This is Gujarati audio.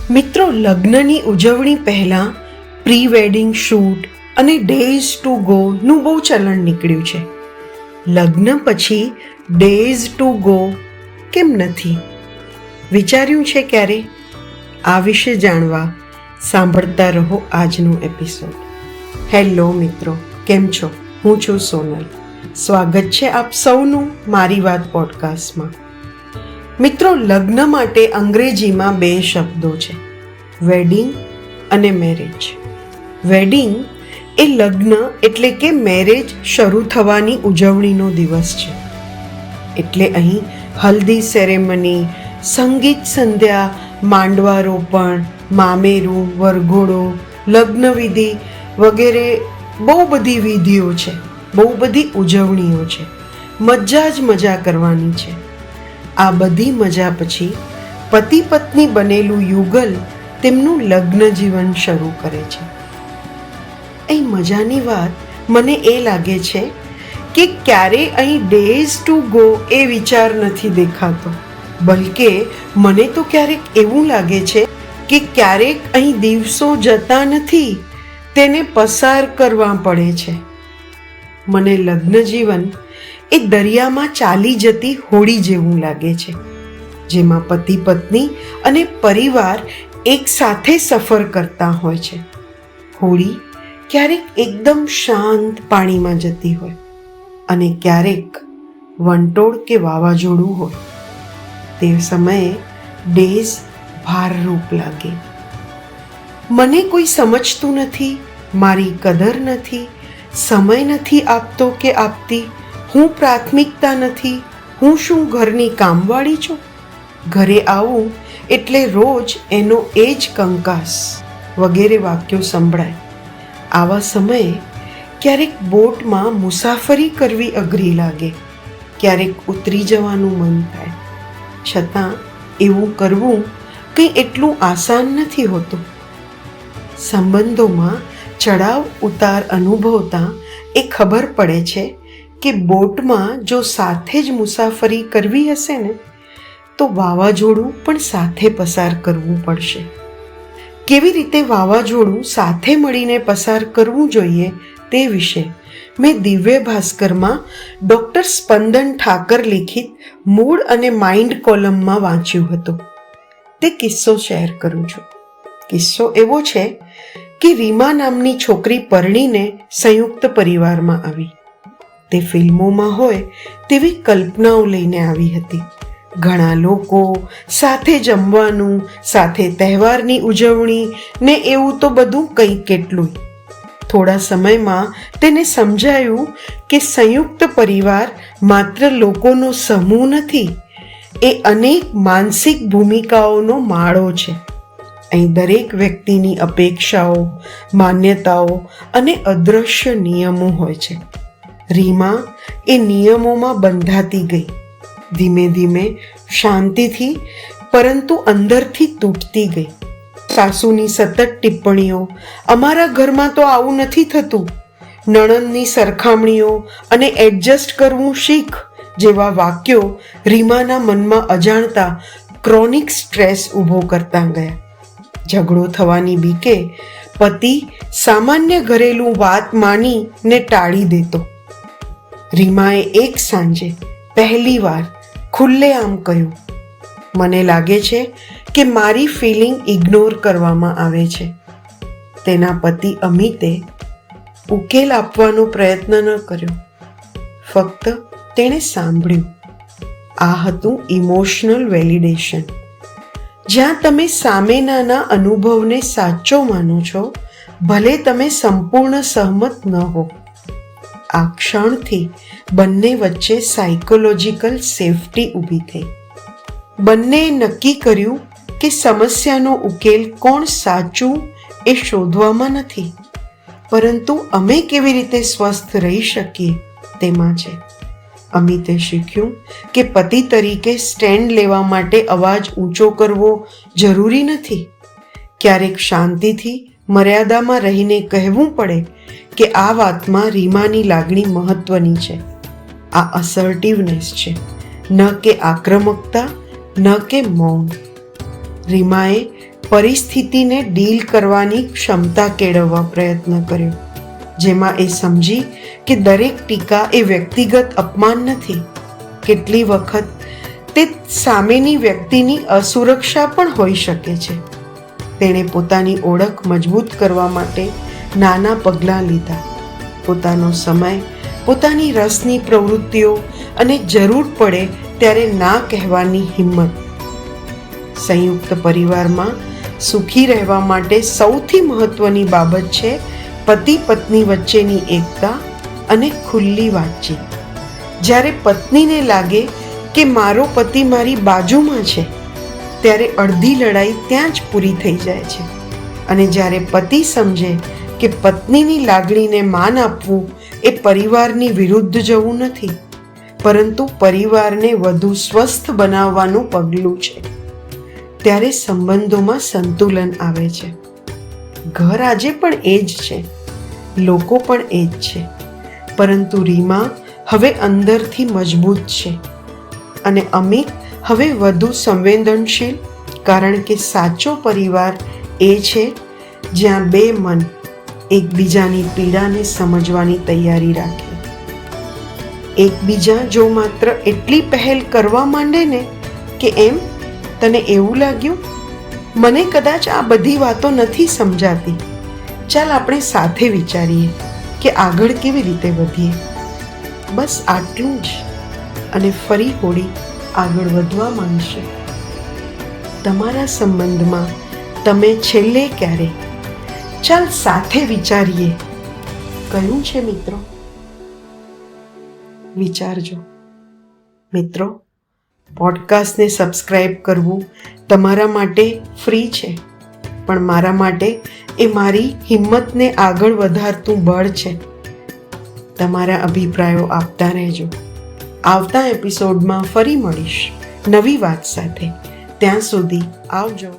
મિત્રો, લગ્નની ઉજવણી પહેલાં પ્રી વેડિંગ શૂટ અને ડેઝ ટુ ગોનું બહુ ચલણ નીકળ્યું છે. લગ્ન પછી ડેઝ ટુ ગો કેમ નથી? વિચાર્યું છે ક્યારે? આ વિશે જાણવા સાંભળતા રહો આજનો એપિસોડ. હેલો મિત્રો, કેમ છો? હું છું સોનલ. સ્વાગત છે આપ સૌનું મારી વાત પોડકાસ્ટમાં. મિત્રો, લગ્ન માટે અંગ્રેજીમાં 2 શબ્દો છે, વેડિંગ અને મેરેજ. વેડિંગ એ લગ્ન એટલે કે મેરેજ શરૂ થવાની ઉજવણીનો દિવસ છે. એટલે અહીં હલ્દી સેરેમની, સંગીત સંધ્યા, માંડવારોપણ, મામેરું, વરઘોડો, લગ્નવિધિ વગેરે બહુ બધી વિધિઓ છે, બહુ બધી ઉજવણીઓ છે. મજા જ મજા કરવાની છે. આ બધી મજા પછી પતિ પત્ની બનેલું યુગલ તેમનું લગ્ન જીવન શરૂ કરે છે. અહીં મજાની વાત મને એ લાગે છે કે ક્યારે અહીં ડેઝ ટુ ગો એ વિચાર નથી દેખાતો, બલકે મને તો ક્યારેક એવું લાગે છે કે ક્યારેક અહીં દિવસો જતા નથી, તેને પસાર કરવા પડે છે. મને લગ્ન જીવન એ દરિયામાં ચાલી જતી હોડી જેવું લાગે છે, જેમાં પતિ પત્ની અને પરિવાર એક સાથે સફર કરતા હોય છે. હોડી ક્યારેક એકદમ શાંત પાણીમાં જતી હોય અને ક્યારેક વંટોળ કે વાવાઝોડું હોય. તે સમયે ડેઝ ભારરૂપ લાગે. મને કોઈ સમજતું નથી, મારી કદર નથી, સમય નથી આપતો કે આપતી, હું પ્રાથમિકતા નથી, હું શું ઘરની કામવાળી છું? ઘરે આવું એટલે રોજ એનો એ જ કંકાસ વગેરે વાક્યો સંભળાય. આવા સમયે ક્યારેક બોટમાં મુસાફરી કરવી અઘરી લાગે, ક્યારેક ઉતરી જવાનું મન થાય. છતાં એવું કરવું કંઈ એટલું આસાન નથી હોતું. સંબંધોમાં ચડાવ ઉતાર અનુભવતા એ ખબર પડે છે કે બોટમાં જો સાથે જ મુસાફરી કરવી હશે ને, તો વાવાઝોડું પણ સાથે પસાર કરવું પડશે. કેવી રીતે વાવાઝોડું સાથે મળીને પસાર કરવું જોઈએ તે વિશે મેં દિવ્ય ભાસ્કરમાં ડૉક્ટર સ્પંદન ઠાકર લિખિત મૂડ અને માઇન્ડ કોલમમાં વાંચ્યું હતું. તે કિસ્સો શેર કરું છું. કિસ્સો એવો છે કે રીમા નામની છોકરી પરણીને સંયુક્ત પરિવારમાં આવી. તે ફિલ્મોમાં હોય તેવી કલ્પનાઓ લઈને આવી હતી. ઘણા લોકો, સાથે જમવાનું, સાથે તહેવારની ઉજવણી ને એવું તો બધું કંઈ કેટલું. થોડા સમયમાં તેને સમજાયું કે સંયુક્ત પરિવાર માત્ર લોકોનો સમૂહ નથી, એ અનેક માનસિક ભૂમિકાઓનો માળો છે. અહીં દરેક વ્યક્તિની અપેક્ષાઓ, માન્યતાઓ અને અદૃશ્ય નિયમો હોય છે. રીમા એ નિયમોમાં બંધાતી ગઈ. ધીમે ધીમે શાંતિથી પરંતુ અંદરથી તૂટતી ગઈ. સાસુની સતત ટિપ્પણીઓ, અમારા ઘરમાં તો આવું નથી થતું, નણંદની સરખામણીઓ અને એડજસ્ટ કરવું શીખ જેવા વાક્યો રીમાના મનમાં અજાણતા ક્રોનિક સ્ટ્રેસ ઊભો કરતા ગયા. ઝઘડો થવાની બીકે પતિ સામાન્ય ઘરેલું વાત માનીને ટાળી દેતો. રીમાએ એક સાંજે પહેલીવાર ખુલ્લેઆમ કહ્યું, મને લાગે છે કે મારી ફિલિંગ ઇગ્નોર કરવામાં આવે છે. તેના પતિ અમિતે ઉકેલ આપવાનો પ્રયત્ન ન કર્યો, ફક્ત તેણે સાંભળ્યું. આ હતું ઇમોશનલ વેલિડેશન. જ્યાં તમે સામેનાના અનુભવને સાચો માનો છો, ભલે તમે સંપૂર્ણ સહમત ન હો. આ ક્ષણથી બંને વચ્ચે સાયકોલોજીકલ સેફટી ઊભી થઈ. બંનેએ નક્કી કર્યું કે સમસ્યાનો ઉકેલ કોણ સાચું એ શોધવામાં નથી, પરંતુ અમે કેવી રીતે સ્વસ્થ રહી શકીએ તેમાં છે. અમિતે શીખ્યું કે પતિ તરીકે સ્ટેન્ડ લેવા માટે અવાજ ઊંચો કરવો જરૂરી નથી. ક્યારેક શાંતિથી મર્યાદામાં રહીને કહેવું પડે કે આ વાતમાં રીમાની લાગણી મહત્વની છે. આ અસર્ટિવનેસ છે, ન કે આક્રમકતા, ન કે મૌન. રીમાએ પરિસ્થિતિને ડીલ કરવાની ક્ષમતા કેળવવા પ્રયત્ન કર્યો, જેમાં એ સમજી કે દરેક ટીકા એ વ્યક્તિગત અપમાન નથી. કેટલી વખત તે સામેની વ્યક્તિની અસુરક્ષા પણ હોઈ શકે છે. તેણે પોતાની ઓળખ મજબૂત કરવા માટે નાના પગલાં લીધા. પોતાનો સમય, પોતાની રસની પ્રવૃત્તિઓ અને જરૂર પડે ત્યારે ના કહેવાની હિંમત. સંયુક્ત પરિવારમાં સુખી રહેવા માટે સૌથી મહત્વની બાબત છે પતિ પત્ની વચ્ચેની એકતા અને ખુલ્લી વાતચીત. જ્યારે પત્નીને લાગે કે મારો પતિ મારી બાજુમાં છે, ત્યારે અડધી લડાઈ ત્યાં જ પૂરી થઈ જાય છે. અને જ્યારે પતિ સમજે કે પત્નીની લાગણીને માન આપવું એ પરિવારની વિરુદ્ધ જવું નથી, પરંતુ પરિવારને વધુ સ્વસ્થ બનાવવાનું પગલું છે, ત્યારે સંબંધોમાં સંતુલન આવે છે. ઘર આજે પણ એ જ છે, લોકો પણ એ જ છે, પરંતુ રીમા હવે અંદરથી મજબૂત છે અને અમિત હવે વધુ સંવેદનશીલ, કારણ કે સાચો પરિવાર એ છે જ્યાં બે મન એકબીજાની પીડાને સમજવાની તૈયારી રાખે. એકબીજા જો માત્ર એટલી પહેલ કરવા માંડે ને કે એમ તને એવું લાગ્યું, મને કદાચ આ બધી વાતો નથી સમજાતી, ચાલ આપણે સાથે વિચારીએ કે આગળ કેવી રીતે વધીએ. બસ આટલું જ, અને ફરી હોડી આગળ વધવા માંડશે. તમારા સંબંધમાં તમે છેલ્લે ક્યારે ચાલ સાથે વિચારીએ કહ્યું છે મિત્રો? વિચારજો. મિત્રો, પોડકાસ્ટને સબસ્ક્રાઈબ કરવું તમારા માટે ફ્રી છે, પણ મારા માટે એ મારી હિંમતને આગળ વધારતું બળ છે. તમારા અભિપ્રાયો આપતા રહેજો. આવતા એપિસોડમાં ફરી મળીશ નવી વાત સાથે. ત્યાં સુધી આવજો.